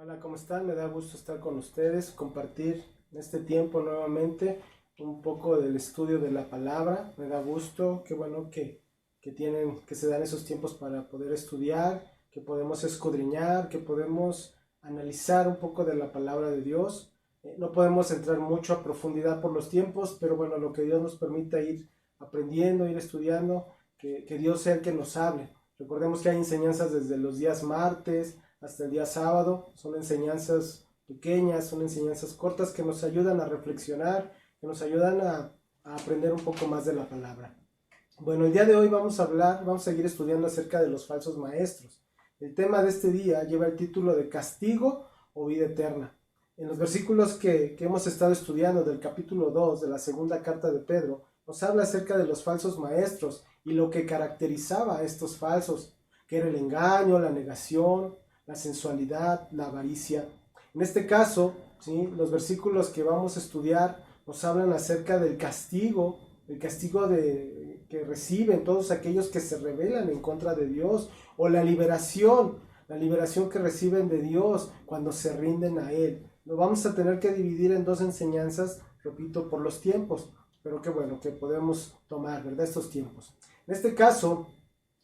Hola, ¿cómo están? Me da gusto estar con ustedes, compartir en este tiempo nuevamente un poco del estudio de la palabra. Me da gusto, qué bueno que se dan esos tiempos para poder estudiar, que podemos escudriñar, que podemos analizar un poco de la palabra de Dios. No podemos entrar mucho a profundidad por los tiempos, pero bueno, lo que Dios nos permita ir aprendiendo, ir estudiando, que Dios sea el que nos hable. Recordemos que hay enseñanzas desde los días martes hasta el día sábado. Son enseñanzas pequeñas, son enseñanzas cortas que nos ayudan a reflexionar, que nos ayudan a aprender un poco más de la palabra. Bueno, el día de hoy vamos a seguir estudiando acerca de los falsos maestros. El tema de este día lleva el título de castigo o vida eterna. En los versículos que hemos estado estudiando del capítulo 2 de la segunda carta de Pedro, nos habla acerca de los falsos maestros y lo que caracterizaba a estos falsos, que era el engaño, la negación, la sensualidad, la avaricia. En este caso, ¿sí?, los versículos que vamos a estudiar nos hablan acerca del castigo, que reciben todos aquellos que se rebelan en contra de Dios, o la liberación que reciben de Dios cuando se rinden a Él. Lo vamos a tener que dividir en dos enseñanzas, repito, por los tiempos, pero qué bueno que podemos tomar, ¿verdad?, estos tiempos. En este caso,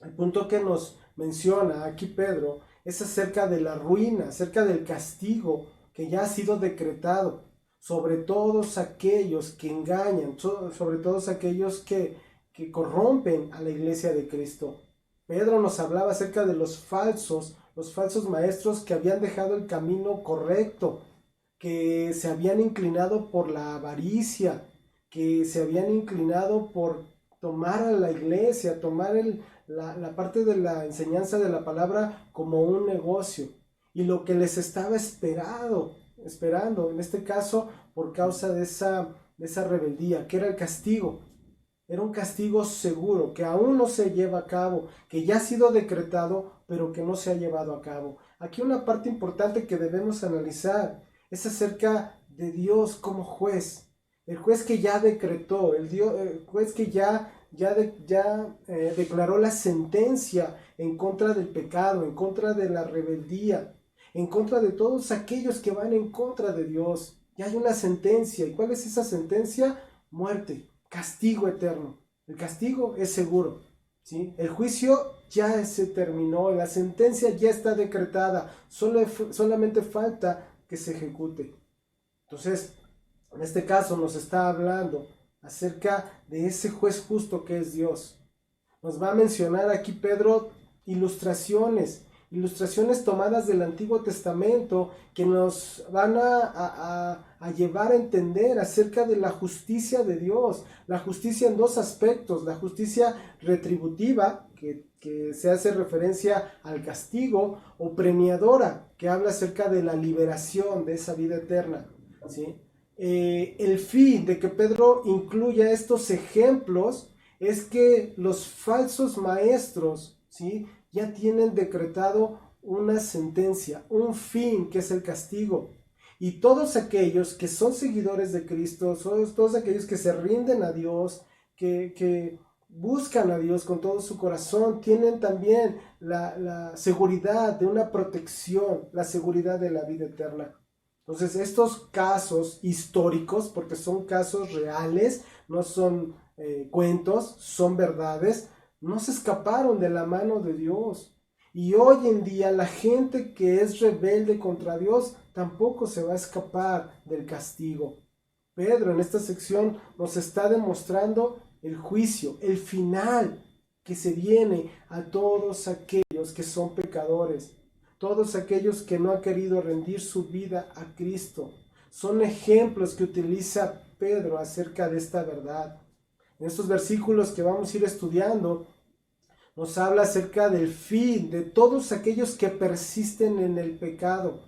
el punto que nos menciona aquí Pedro es acerca de la ruina, acerca del castigo que ya ha sido decretado sobre todos aquellos que engañan, sobre todos aquellos que corrompen a la iglesia de Cristo. Pedro nos hablaba acerca de los falsos maestros que habían dejado el camino correcto, que se habían inclinado por la avaricia, que se habían inclinado por tomar a la iglesia, tomar la parte de la enseñanza de la palabra como un negocio, y lo que les estaba esperando, en este caso, por causa de esa rebeldía, que era el castigo. Era un castigo seguro, que aún no se lleva a cabo, que ya ha sido decretado, pero que no se ha llevado a cabo. Aquí una parte importante que debemos analizar es acerca de Dios como juez. El juez que ya decretó, el juez que ya declaró la sentencia en contra del pecado, en contra de la rebeldía, en contra de todos aquellos que van en contra de Dios. Ya hay una sentencia. ¿Y cuál es esa sentencia? Muerte, castigo eterno. El castigo es seguro, ¿sí? El juicio ya se terminó, la sentencia ya está decretada, solamente falta que se ejecute. Entonces, en este caso nos está hablando acerca de ese juez justo que es Dios. Nos va a mencionar aquí Pedro ilustraciones tomadas del Antiguo Testamento que nos van a llevar a entender acerca de la justicia de Dios. La justicia en dos aspectos: la justicia retributiva, que se hace referencia al castigo, o premiadora, que habla acerca de la liberación de esa vida eterna, ¿sí? El fin de que Pedro incluya estos ejemplos es que los falsos maestros, ¿sí?, ya tienen decretado una sentencia, un fin, que es el castigo. Y todos aquellos que son seguidores de Cristo, todos aquellos que se rinden a Dios, que buscan a Dios con todo su corazón, tienen también la seguridad de una protección, la seguridad de la vida eterna. Entonces, estos casos históricos, porque son casos reales, no son cuentos, son verdades, no se escaparon de la mano de Dios. Y hoy en día la gente que es rebelde contra Dios tampoco se va a escapar del castigo. Pedro en esta sección nos está demostrando el juicio, el final que se viene a todos aquellos que son pecadores, todos aquellos que no han querido rendir su vida a Cristo. Son ejemplos que utiliza Pedro acerca de esta verdad. En estos versículos que vamos a ir estudiando, nos habla acerca del fin de todos aquellos que persisten en el pecado,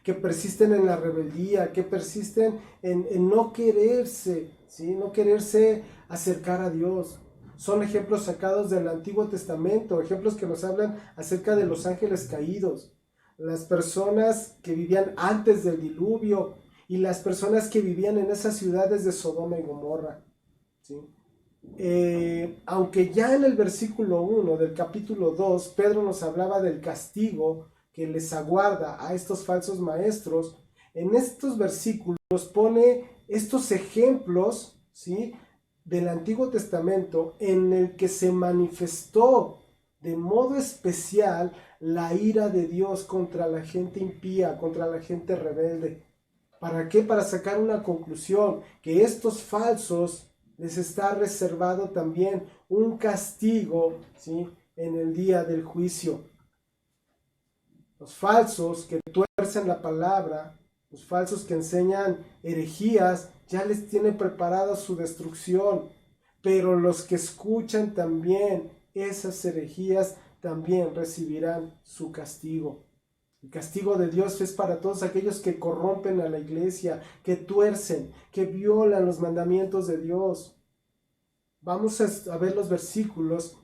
que persisten en la rebeldía, que persisten en no quererse, ¿sí?, no quererse acercar a Dios. Son ejemplos sacados del Antiguo Testamento, ejemplos que nos hablan acerca de los ángeles caídos, las personas que vivían antes del diluvio y las personas que vivían en esas ciudades de Sodoma y Gomorra, ¿sí? Aunque ya en el versículo 1 del capítulo 2 Pedro nos hablaba del castigo que les aguarda a estos falsos maestros, en estos versículos pone estos ejemplos, ¿sí?, del Antiguo Testamento en el que se manifestó de modo especial la ira de Dios contra la gente impía, contra la gente rebelde. ¿Para qué? Para sacar una conclusión, que estos falsos les está reservado también un castigo, ¿sí?, en el día del juicio. Los falsos que tuercen la palabra, los falsos que enseñan herejías, ya les tiene preparada su destrucción. Pero los que escuchan también esas herejías también recibirán su castigo. El castigo de Dios es para todos aquellos que corrompen a la iglesia, que tuercen, que violan los mandamientos de Dios. Vamos a ver los versículos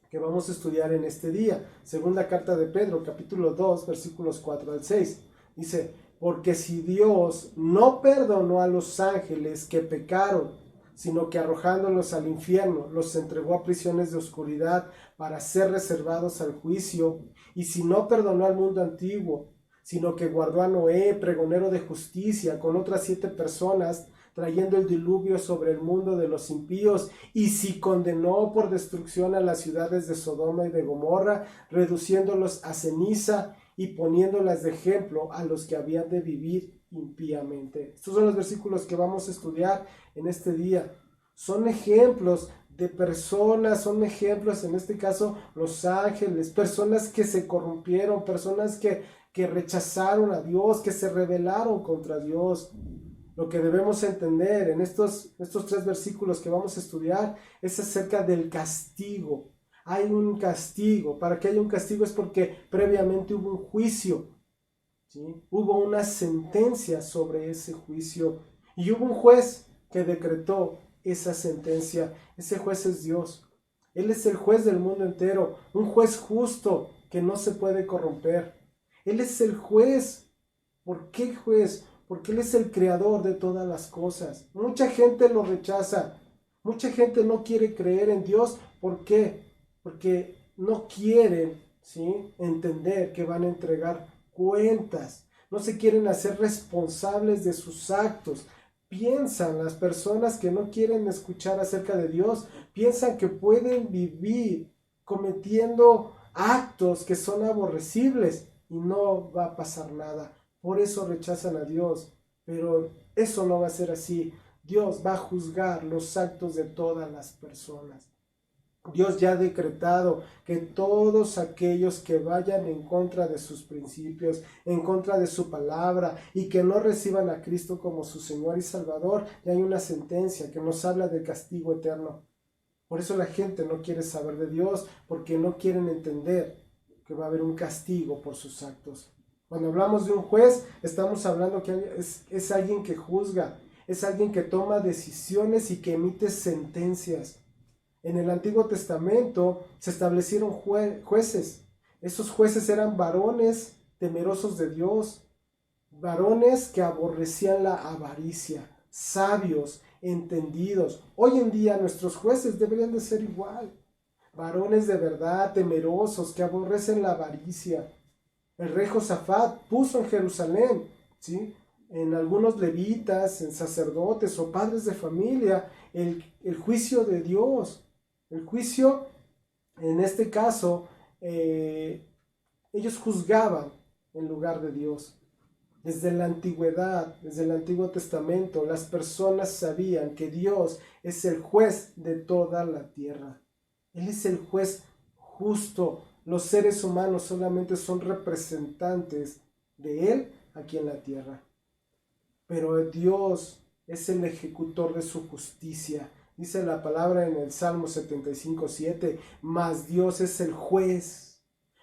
que vamos a estudiar en este día. Segunda carta de Pedro, capítulo 2, versículos 4 al 6. Dice: porque si Dios no perdonó a los ángeles que pecaron, sino que arrojándolos al infierno, los entregó a prisiones de oscuridad para ser reservados al juicio, y si no perdonó al mundo antiguo, sino que guardó a Noé, pregonero de justicia, con otras 7 personas, trayendo el diluvio sobre el mundo de los impíos, y si condenó por destrucción a las ciudades de Sodoma y de Gomorra, reduciéndolos a ceniza y poniéndolas de ejemplo a los que habían de vivir impíamente. Estos son los versículos que vamos a estudiar en este día. Son ejemplos de personas, son ejemplos, en este caso, los ángeles, personas que se corrompieron, personas que rechazaron a Dios, que se rebelaron contra Dios. Lo que debemos entender en estos 3 versículos que vamos a estudiar es acerca del castigo. Hay un castigo. Para que haya un castigo es porque previamente hubo un juicio, ¿sí? Hubo una sentencia sobre ese juicio y hubo un juez que decretó esa sentencia. Ese juez es Dios. Él es el juez del mundo entero, un juez justo que no se puede corromper. Él es el juez. ¿Por qué juez? Porque Él es el creador de todas las cosas. Mucha gente lo rechaza. Mucha gente no quiere creer en Dios. ¿Por qué? Porque no quieren, ¿sí?, entender que van a entregar cuentas. No se quieren hacer responsables de sus actos. Piensan, las personas que no quieren escuchar acerca de Dios, piensan que pueden vivir cometiendo actos que son aborrecibles y no va a pasar nada. Por eso rechazan a Dios, pero eso no va a ser así. Dios va a juzgar los actos de todas las personas. Dios ya ha decretado que todos aquellos que vayan en contra de sus principios, en contra de su palabra y que no reciban a Cristo como su Señor y Salvador, ya hay una sentencia que nos habla del castigo eterno. Por eso la gente no quiere saber de Dios, porque no quieren entender que va a haber un castigo por sus actos. Cuando hablamos de un juez, estamos hablando que es alguien que juzga, es alguien que toma decisiones y que emite sentencias. En el Antiguo Testamento se establecieron jueces. Esos jueces eran varones temerosos de Dios, varones que aborrecían la avaricia, sabios, entendidos. Hoy en día nuestros jueces deberían de ser igual. Varones de verdad, temerosos, que aborrecen la avaricia. El rey Josafat puso en Jerusalén, ¿sí?, en algunos levitas, en sacerdotes o padres de familia, el juicio de Dios. El juicio, en este caso, ellos juzgaban en lugar de Dios. Desde la antigüedad, desde el Antiguo Testamento, las personas sabían que Dios es el juez de toda la tierra. Él es el juez justo. Los seres humanos solamente son representantes de Él aquí en la tierra. Pero Dios es el ejecutor de su justicia. Dice la palabra en el Salmo 75:7, mas Dios es el juez.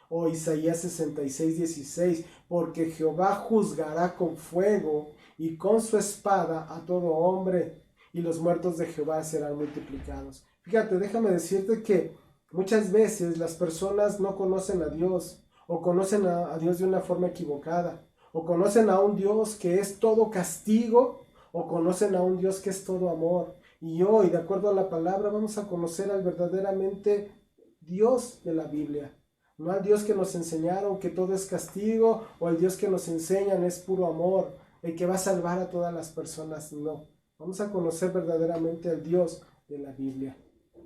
O Isaías 66:16, porque Jehová juzgará con fuego y con su espada a todo hombre, y los muertos de Jehová serán multiplicados. Fíjate, déjame decirte que muchas veces las personas no conocen a Dios, o conocen a Dios de una forma equivocada, o conocen a un Dios que es todo castigo, o conocen a un Dios que es todo amor. Y hoy, de acuerdo a la palabra, vamos a conocer al verdaderamente Dios de la Biblia. no al Dios que nos enseñaron que todo es castigo, o al Dios que nos enseñan es puro amor, el que va a salvar a todas las personas. No, vamos a conocer verdaderamente al Dios de la Biblia.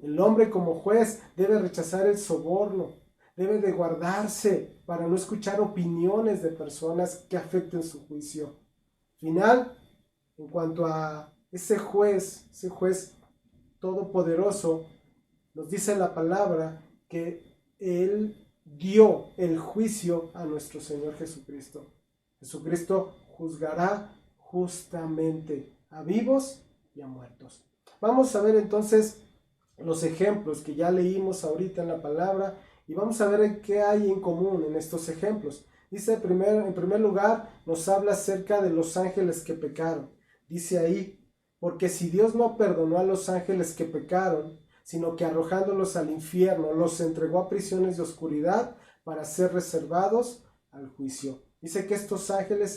El hombre como juez debe rechazar el soborno, debe de guardarse para no escuchar opiniones de personas que afecten su juicio. Final, en cuanto a ese juez todopoderoso, nos dice la palabra que Él dio el juicio a nuestro Señor Jesucristo. Jesucristo juzgará justamente a vivos y a muertos. Vamos a ver entonces los ejemplos que ya leímos ahorita en la palabra y vamos a ver qué hay en común en estos ejemplos. Dice en primer lugar, nos habla acerca de los ángeles que pecaron. Dice ahí, porque si Dios no perdonó a los ángeles que pecaron, sino que arrojándolos al infierno, los entregó a prisiones de oscuridad para ser reservados al juicio. Dice que estos ángeles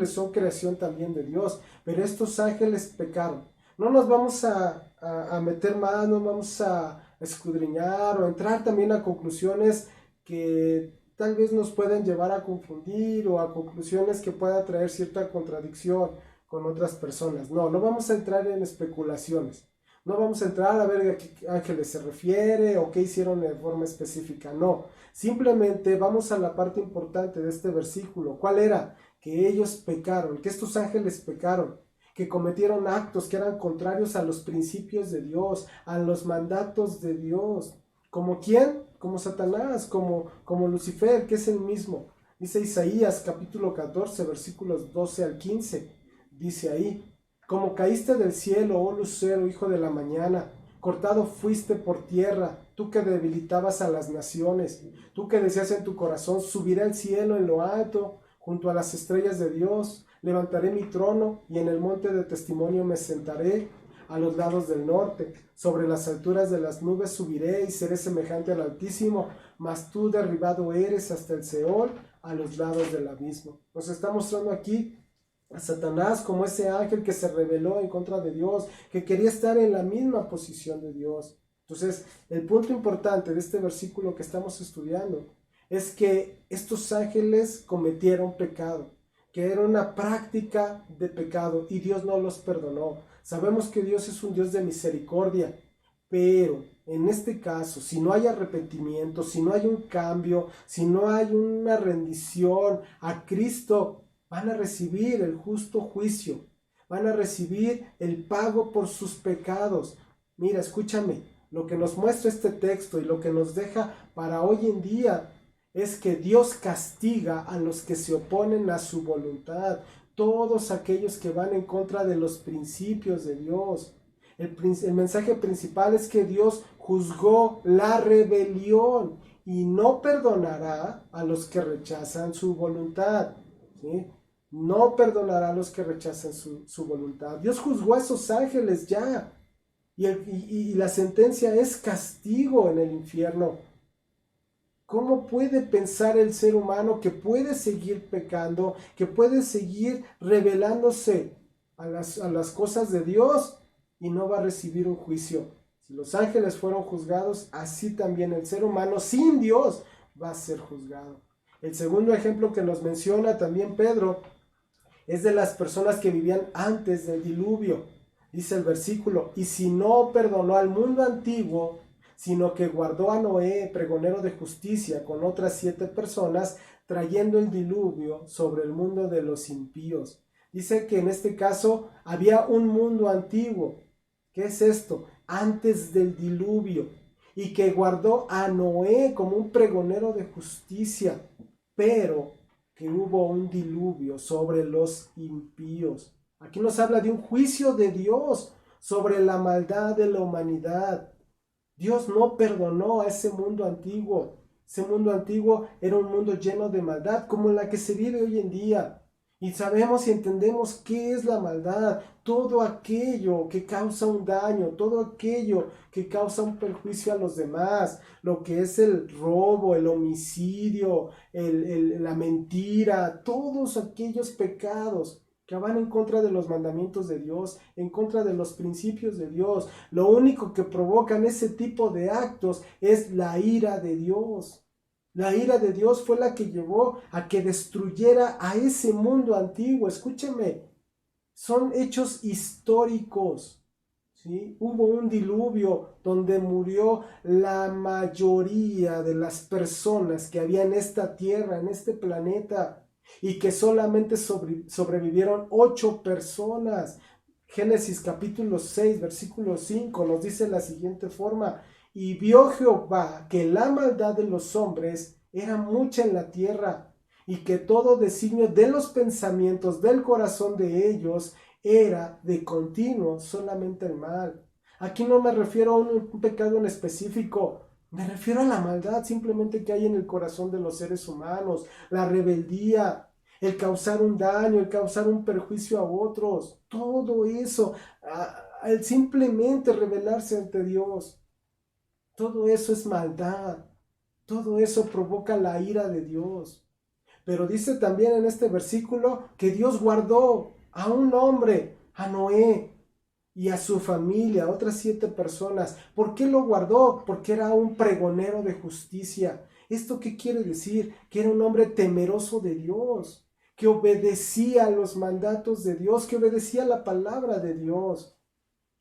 son creación también de Dios, pero estos ángeles pecaron. No nos vamos a meter más, no vamos a escudriñar o entrar también a conclusiones que tal vez nos pueden llevar a confundir o a conclusiones que pueda traer cierta contradicción con otras personas. No vamos a entrar en especulaciones. No vamos a entrar a ver a qué ángeles se refiere o qué hicieron de forma específica. No, simplemente vamos a la parte importante de este versículo. ¿Cuál era? Que ellos pecaron, que estos ángeles pecaron, que cometieron actos que eran contrarios a los principios de Dios, a los mandatos de Dios. ¿Como quién? Como Satanás, como Lucifer, que es el mismo. Dice Isaías capítulo 14, versículos 12 al 15. Dice ahí, como caíste del cielo, oh lucero, hijo de la mañana, cortado fuiste por tierra, tú que debilitabas a las naciones, tú que decías en tu corazón, subiré al cielo en lo alto, junto a las estrellas de Dios, levantaré mi trono y en el monte de testimonio me sentaré a los lados del norte, sobre las alturas de las nubes subiré y seré semejante al Altísimo, mas tú derribado eres hasta el Seol, a los lados del abismo. Nos está mostrando aquí a Satanás como ese ángel que se rebeló en contra de Dios, que quería estar en la misma posición de Dios. Entonces, el punto importante de este versículo que estamos estudiando es que estos ángeles cometieron pecado, que era una práctica de pecado y Dios no los perdonó. Sabemos que Dios es un Dios de misericordia, pero en este caso, si no hay arrepentimiento, si no hay un cambio, si no hay una rendición a Cristo, van a recibir el justo juicio, van a recibir el pago por sus pecados. Mira, escúchame, lo que nos muestra este texto y lo que nos deja para hoy en día es que Dios castiga a los que se oponen a su voluntad, todos aquellos que van en contra de los principios de Dios. El mensaje principal es que Dios juzgó la rebelión y no perdonará a los que rechazan su voluntad, ¿sí? No perdonará a los que rechazan su voluntad. Dios juzgó a esos ángeles ya. Y la sentencia es castigo en el infierno. ¿Cómo puede pensar el ser humano que puede seguir pecando, que puede seguir rebelándose a las cosas de Dios y no va a recibir un juicio? Si los ángeles fueron juzgados, así también el ser humano sin Dios va a ser juzgado. El segundo ejemplo que nos menciona también Pedro es de las personas que vivían antes del diluvio. Dice el versículo, y si no perdonó al mundo antiguo, sino que guardó a Noé, pregonero de justicia, con otras 7 personas, trayendo el diluvio sobre el mundo de los impíos. Dice que en este caso había un mundo antiguo. ¿Qué es esto? Antes del diluvio. Y que guardó a Noé como un pregonero de justicia, pero que hubo un diluvio sobre los impíos. Aquí nos habla de un juicio de Dios sobre la maldad de la humanidad. Dios no perdonó a ese mundo antiguo. Ese mundo antiguo era un mundo lleno de maldad, como la que se vive hoy en día. Y sabemos y entendemos qué es la maldad, todo aquello que causa un daño, todo aquello que causa un perjuicio a los demás, lo que es el robo, el homicidio, la mentira, todos aquellos pecados que van en contra de los mandamientos de Dios, en contra de los principios de Dios. Lo único que provocan ese tipo de actos es la ira de Dios. La ira de Dios fue la que llevó a que destruyera a ese mundo antiguo. Escúcheme, son hechos históricos. ¿Sí? Hubo un diluvio donde murió la mayoría de las personas que había en esta tierra, en este planeta, y que solamente sobrevivieron 8 personas. Génesis capítulo 6, versículo 5 nos dice de la siguiente forma: y vio Jehová que la maldad de los hombres era mucha en la tierra, y que todo designio de los pensamientos del corazón de ellos era de continuo solamente el mal. Aquí no me refiero a un pecado en específico, me refiero a la maldad simplemente que hay en el corazón de los seres humanos, la rebeldía, el causar un daño, el causar un perjuicio a otros, todo eso, el simplemente rebelarse ante Dios, todo eso es maldad, todo eso provoca la ira de Dios. Pero dice también en este versículo que Dios guardó a un hombre, a Noé, y a su familia, otras 7 personas. ¿Por qué lo guardó? Porque era un pregonero de justicia. ¿Esto qué quiere decir? Que era un hombre temeroso de Dios, que obedecía los mandatos de Dios, que obedecía la palabra de Dios.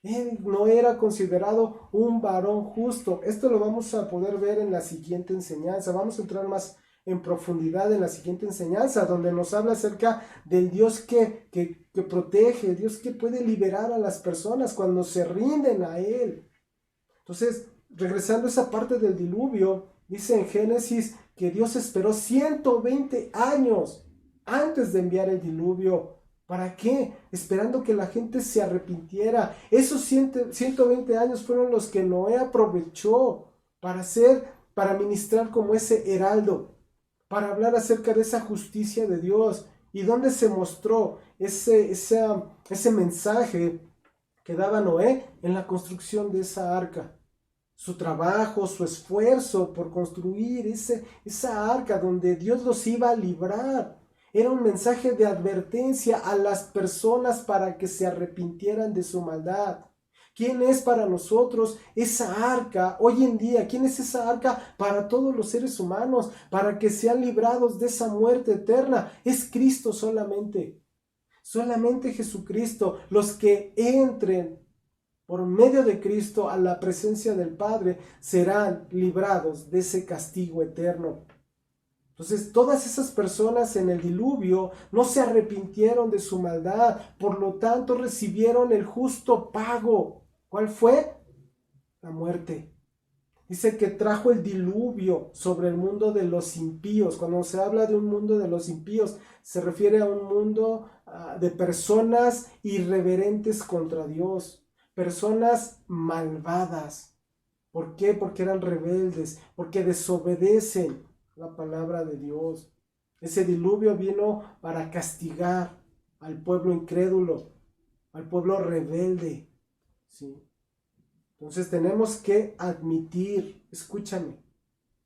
Él no era considerado un varón justo. Esto lo vamos a poder ver en la siguiente enseñanza. Vamos a entrar más en profundidad en la siguiente enseñanza, donde nos habla acerca del Dios que protege, el Dios que puede liberar a las personas cuando se rinden a Él. Entonces, regresando a esa parte del diluvio, dice en Génesis que Dios esperó 120 años antes de enviar el diluvio. ¿Para qué? Esperando que la gente se arrepintiera. Esos 120 años fueron los que Noé aprovechó para ministrar como ese heraldo, para hablar acerca de esa justicia de Dios. ¿Y dónde se mostró ese mensaje que daba Noé? En la construcción de esa arca. Su trabajo, su esfuerzo por construir esa arca donde Dios los iba a librar. Era un mensaje de advertencia a las personas para que se arrepintieran de su maldad. ¿Quién es para nosotros esa arca hoy en día? ¿Quién es esa arca para todos los seres humanos? Para que sean librados de esa muerte eterna. Es Cristo solamente. Solamente Jesucristo. Los que entren por medio de Cristo a la presencia del Padre serán librados de ese castigo eterno. Entonces, todas esas personas en el diluvio no se arrepintieron de su maldad, por lo tanto recibieron el justo pago. ¿Cuál fue? La muerte. Dice que trajo el diluvio sobre el mundo de los impíos. Cuando se habla de un mundo de los impíos, se refiere a un mundo de personas irreverentes contra Dios, personas malvadas. ¿Por qué? Porque eran rebeldes, porque desobedecen la palabra de Dios. Ese diluvio vino para castigar al pueblo incrédulo, al pueblo rebelde. ¿Sí? Entonces tenemos que admitir, escúchame,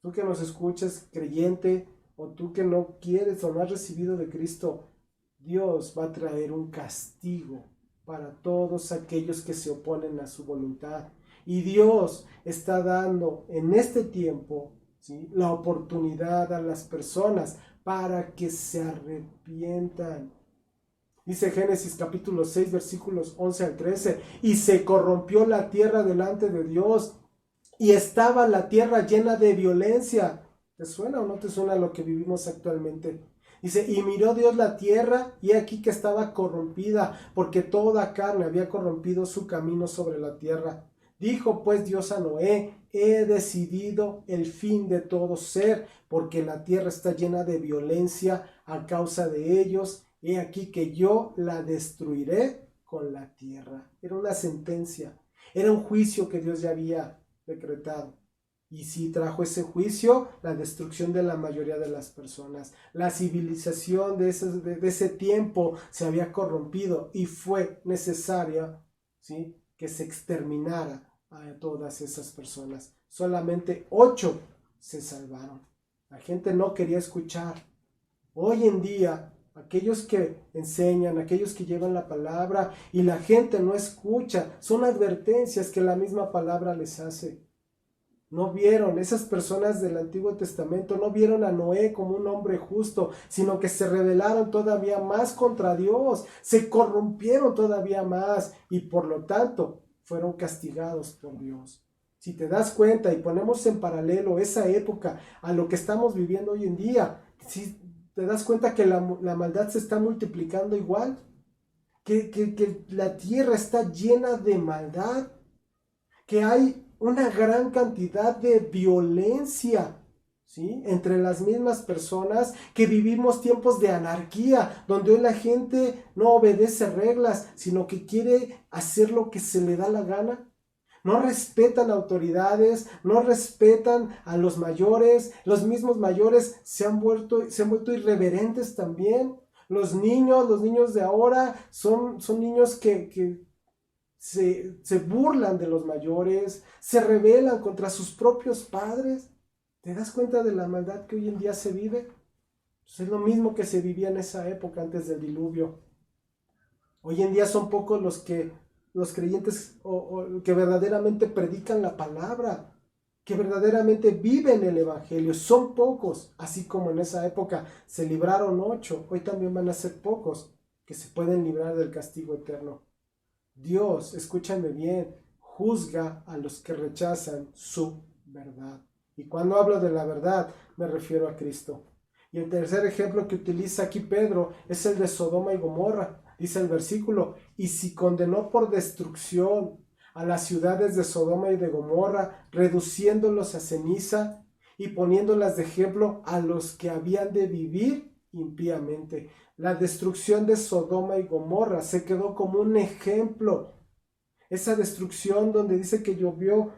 tú que nos escuchas, creyente, o tú que no quieres o no has recibido de Cristo, Dios va a traer un castigo para todos aquellos que se oponen a su voluntad. Y Dios está dando en este tiempo, ¿sí?, la oportunidad a las personas para que se arrepientan. Dice Génesis capítulo 6 versículos 11 al 13, y se corrompió la tierra delante de Dios, y estaba la tierra llena de violencia. ¿Te suena o no te suena lo que vivimos actualmente? Dice, y miró Dios la tierra, y aquí que estaba corrompida, porque toda carne había corrompido su camino sobre la tierra. Dijo pues Dios a Noé, he decidido el fin de todo ser, porque la tierra está llena de violencia a causa de ellos. He aquí que yo la destruiré con la tierra. Era una sentencia, era un juicio que Dios ya había decretado. Y sí trajo ese juicio, la destrucción de la mayoría de las personas. La civilización de ese tiempo se había corrompido y fue necesaria, ¿sí?, que se exterminara a todas esas personas. Solamente 8 se salvaron. La gente no quería escuchar. Hoy en día, aquellos que enseñan, aquellos que llevan la palabra y la gente no escucha, son advertencias que la misma palabra les hace. No vieron, esas personas del Antiguo Testamento no vieron a Noé como un hombre justo, sino que se rebelaron todavía más contra Dios, se corrompieron todavía más y por lo tanto fueron castigados por Dios. Si te das cuenta y ponemos en paralelo esa época a lo que estamos viviendo hoy en día, si te das cuenta que la maldad se está multiplicando igual, que la tierra está llena de maldad, que hay una gran cantidad de violencia, ¿sí? Entre las mismas personas, que vivimos tiempos de anarquía, donde hoy la gente no obedece reglas, sino que quiere hacer lo que se le da la gana. No respetan autoridades, no respetan a los mayores, los mismos mayores se han vuelto irreverentes también. Los niños de ahora son niños que se burlan de los mayores, se rebelan contra sus propios padres. ¿Te das cuenta de la maldad que hoy en día se vive? Pues es lo mismo que se vivía en esa época antes del diluvio. Hoy en día son pocos los creyentes o que verdaderamente predican la palabra, que verdaderamente viven el evangelio. Son pocos, así como en esa época se libraron 8, hoy también van a ser pocos que se pueden librar del castigo eterno. Dios, escúchame bien, juzga a los que rechazan su verdad. Y cuando hablo de la verdad, me refiero a Cristo. Y el tercer ejemplo que utiliza aquí Pedro es el de Sodoma y Gomorra. Dice el versículo, y si condenó por destrucción a las ciudades de Sodoma y de Gomorra, reduciéndolos a ceniza y poniéndolas de ejemplo a los que habían de vivir impíamente. La destrucción de Sodoma y Gomorra se quedó como un ejemplo. Esa destrucción donde dice que llovió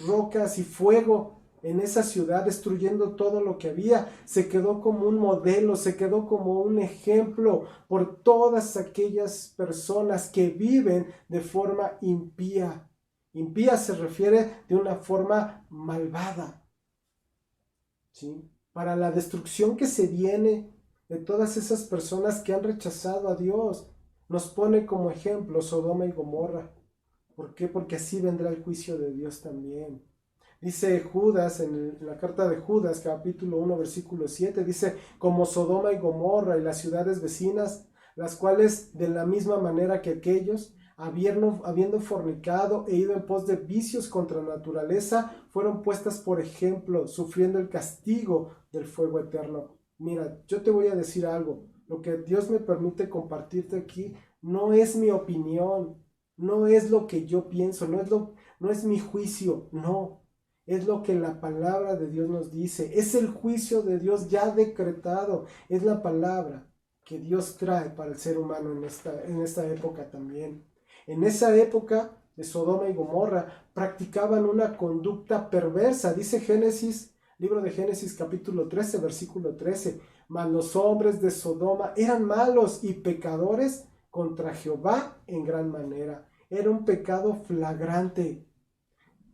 rocas y fuego en esa ciudad, destruyendo todo lo que había, se quedó como un modelo, se quedó como un ejemplo por todas aquellas personas que viven de forma impía. Impía se refiere de una forma malvada, ¿sí? Para la destrucción que se viene de todas esas personas que han rechazado a Dios, nos pone como ejemplo Sodoma y Gomorra. ¿Por qué? Porque así vendrá el juicio de Dios también. Dice Judas, en la carta de Judas, capítulo 1, versículo 7, dice, como Sodoma y Gomorra y las ciudades vecinas, las cuales de la misma manera que aquellos, habiendo fornicado e ido en pos de vicios contra naturaleza, fueron puestas por ejemplo, sufriendo el castigo del fuego eterno. Mira, yo te voy a decir algo, lo que Dios me permite compartirte aquí no es mi opinión, no es lo que yo pienso, no es mi juicio, no. Es lo que la palabra de Dios nos dice. Es el juicio de Dios ya decretado. Es la palabra que Dios trae para el ser humano en esta época también. En esa época de Sodoma y Gomorra practicaban una conducta perversa. Dice Génesis, libro de Génesis capítulo 13, versículo 13. Mas los hombres de Sodoma eran malos y pecadores contra Jehová en gran manera. Era un pecado flagrante.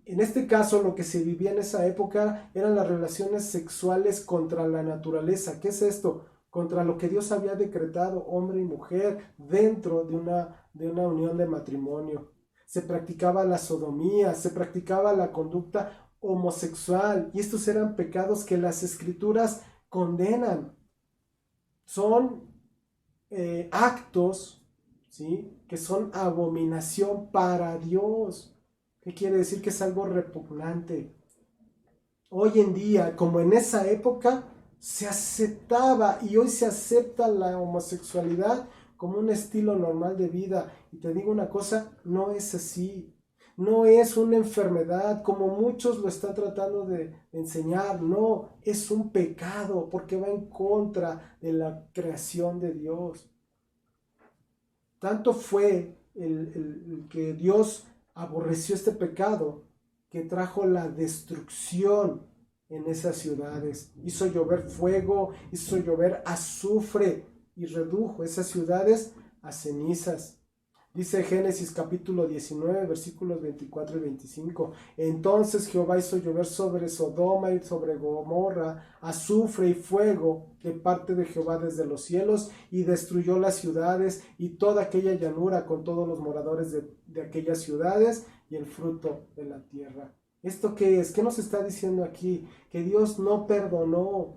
En este caso, lo que se vivía en esa época eran las relaciones sexuales contra la naturaleza. ¿Qué es esto? Contra lo que Dios había decretado, hombre y mujer, dentro de una unión de matrimonio. Se practicaba la sodomía, se practicaba la conducta homosexual, y estos eran pecados que las escrituras condenan. Son actos, ¿sí?, que son abominación para Dios. ¿Qué quiere decir? Que es algo repugnante. Hoy en día, como en esa época, se aceptaba y hoy se acepta la homosexualidad como un estilo normal de vida. Y te digo una cosa, no es así. No es una enfermedad como muchos lo están tratando de enseñar. No, es un pecado porque va en contra de la creación de Dios. Tanto fue el que Dios aborreció este pecado que trajo la destrucción en esas ciudades. Hizo llover fuego, hizo llover azufre y redujo esas ciudades a cenizas. Dice Génesis capítulo 19, versículos 24 y 25. Entonces Jehová hizo llover sobre Sodoma y sobre Gomorra azufre y fuego de parte de Jehová desde los cielos, y destruyó las ciudades y toda aquella llanura con todos los moradores de aquellas ciudades y el fruto de la tierra. ¿Esto qué es? ¿Qué nos está diciendo aquí? Que Dios no perdonó.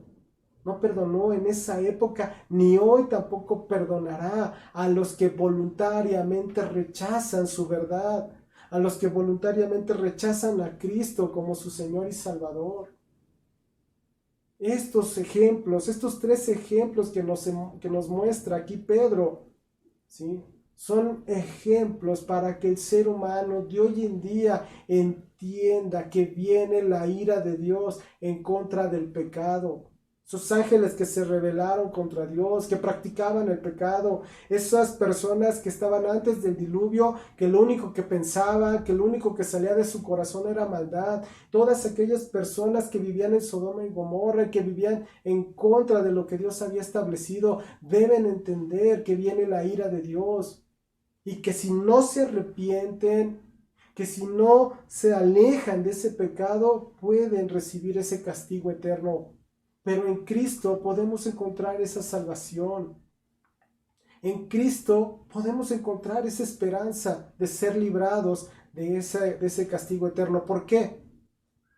No perdonó en esa época, ni hoy tampoco perdonará a los que voluntariamente rechazan su verdad, a los que voluntariamente rechazan a Cristo como su Señor y Salvador. Estos ejemplos, estos tres ejemplos que nos muestra aquí Pedro, ¿sí? Son ejemplos para que el ser humano de hoy en día entienda que viene la ira de Dios en contra del pecado. Esos ángeles que se rebelaron contra Dios, que practicaban el pecado, esas personas que estaban antes del diluvio, que lo único que pensaban, que lo único que salía de su corazón era maldad, todas aquellas personas que vivían en Sodoma y Gomorra, que vivían en contra de lo que Dios había establecido, deben entender que viene la ira de Dios y que si no se arrepienten, que si no se alejan de ese pecado, pueden recibir ese castigo eterno. Pero en Cristo podemos encontrar esa salvación. En Cristo podemos encontrar esa esperanza de ser librados de ese castigo eterno. ¿Por qué?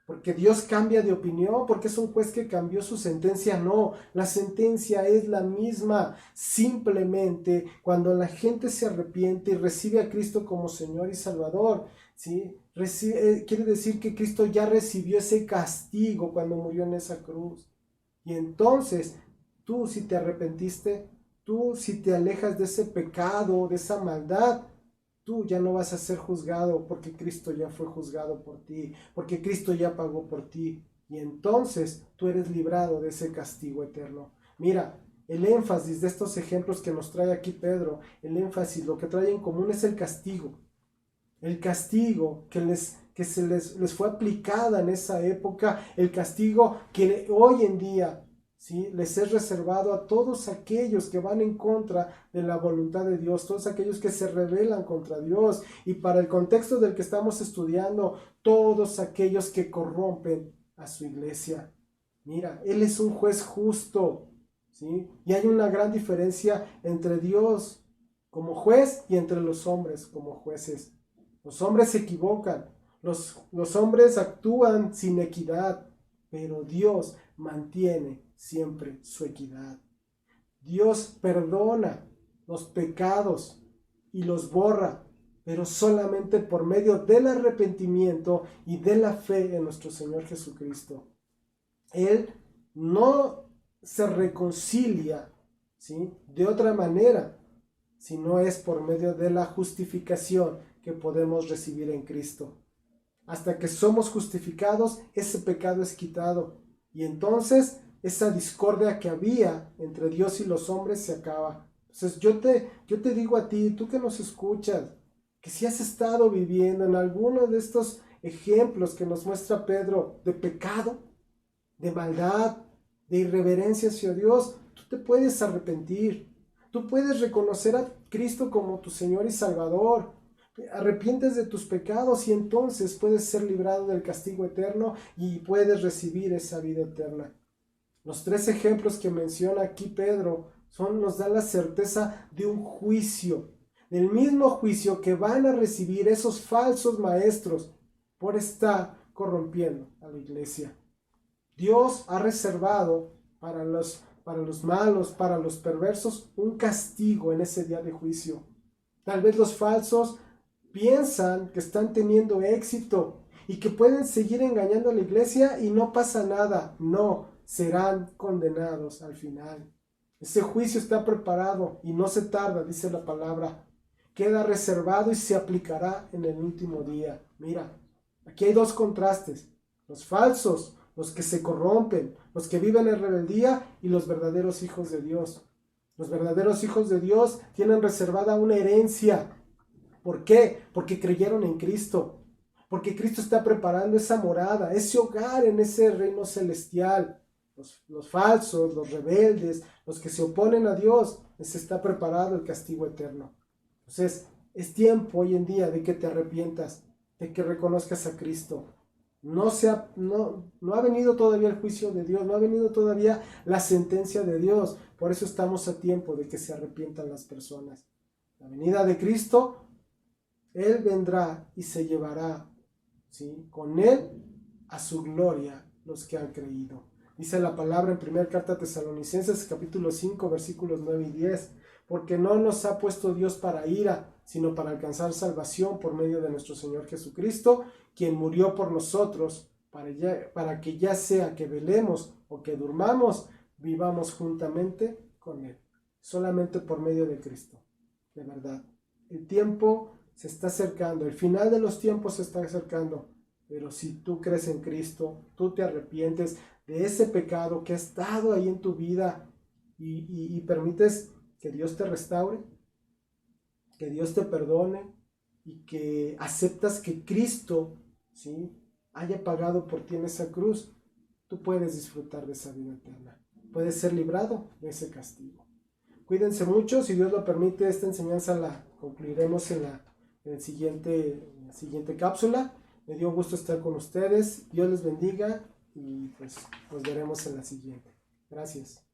Porque Dios cambia de opinión, porque es un juez que cambió su sentencia. No, la sentencia es la misma. Simplemente cuando la gente se arrepiente y recibe a Cristo como Señor y Salvador, ¿sí? Quiere decir que Cristo ya recibió ese castigo cuando murió en esa cruz. Y entonces, tú si te arrepentiste, tú si te alejas de ese pecado, de esa maldad, tú ya no vas a ser juzgado porque Cristo ya fue juzgado por ti, porque Cristo ya pagó por ti. Y entonces tú eres librado de ese castigo eterno. Mira, el énfasis de estos ejemplos que nos trae aquí Pedro, el énfasis, lo que trae en común es el castigo. El castigo que les fue aplicada en esa época, el castigo que hoy en día, ¿sí?, les es reservado a todos aquellos que van en contra de la voluntad de Dios, todos aquellos que se rebelan contra Dios. Y para el contexto del que estamos estudiando, todos aquellos que corrompen a su iglesia. Mira, Él es un juez justo, ¿sí? Y hay una gran diferencia entre Dios como juez y entre los hombres como jueces. Los hombres se equivocan, los hombres actúan sin equidad, pero Dios mantiene siempre su equidad. Dios perdona los pecados y los borra, pero solamente por medio del arrepentimiento y de la fe en nuestro Señor Jesucristo. Él no se reconcilia, ¿sí?, de otra manera, si no es por medio de la justificación que podemos recibir en Cristo. Hasta que somos justificados, ese pecado es quitado. Y entonces esa discordia que había entre Dios y los hombres se acaba. Entonces yo te digo a ti, tú que nos escuchas, que si has estado viviendo en alguno de estos ejemplos que nos muestra Pedro de pecado, de maldad, de irreverencia hacia Dios, tú te puedes arrepentir. Tú puedes reconocer a Cristo como tu Señor y Salvador. Arrepientes de tus pecados y entonces puedes ser librado del castigo eterno y puedes recibir esa vida eterna. Los tres ejemplos que menciona aquí Pedro nos dan la certeza de un juicio, del mismo juicio que van a recibir esos falsos maestros por estar corrompiendo a la iglesia. Dios ha reservado para los malos, para los perversos, un castigo en ese día de juicio. Tal vez los falsos piensan que están teniendo éxito y que pueden seguir engañando a la iglesia y no pasa nada. No, serán condenados al final. Ese juicio está preparado y no se tarda, dice la palabra. Queda reservado y se aplicará en el último día. Mira, aquí hay dos contrastes. Los falsos, los que se corrompen, los que viven en rebeldía, y los verdaderos hijos de Dios. Los verdaderos hijos de Dios tienen reservada una herencia. ¿Por qué? Porque creyeron en Cristo. Porque Cristo está preparando esa morada, ese hogar en ese reino celestial. Los falsos, los rebeldes, los que se oponen a Dios, les está preparado el castigo eterno. Entonces, es tiempo hoy en día de que te arrepientas, de que reconozcas a Cristo. No ha venido todavía el juicio de Dios, no ha venido todavía la sentencia de Dios. Por eso estamos a tiempo de que se arrepientan las personas. La venida de Cristo, Él vendrá y se llevará ¿sí? Con Él a su gloria los que han creído. Dice la palabra en 1 carta a Tesalonicenses capítulo 5 versículos 9 y 10. Porque no nos ha puesto Dios para ira, sino para alcanzar salvación por medio de nuestro Señor Jesucristo, quien murió por nosotros, para que ya sea que velemos o que durmamos, vivamos juntamente con Él. Solamente por medio de Cristo. De verdad. El tiempo se está acercando, el final de los tiempos se está acercando. Pero si tú crees en Cristo, tú te arrepientes de ese pecado que ha estado ahí en tu vida y permites que Dios te restaure, que Dios te perdone y que aceptas que Cristo, ¿sí?, haya pagado por ti en esa cruz, tú puedes disfrutar de esa vida eterna. Puedes ser librado de ese castigo. Cuídense mucho, si Dios lo permite, esta enseñanza la concluiremos en la siguiente cápsula. Me dio gusto estar con ustedes. Dios les bendiga y pues nos veremos en la siguiente. Gracias.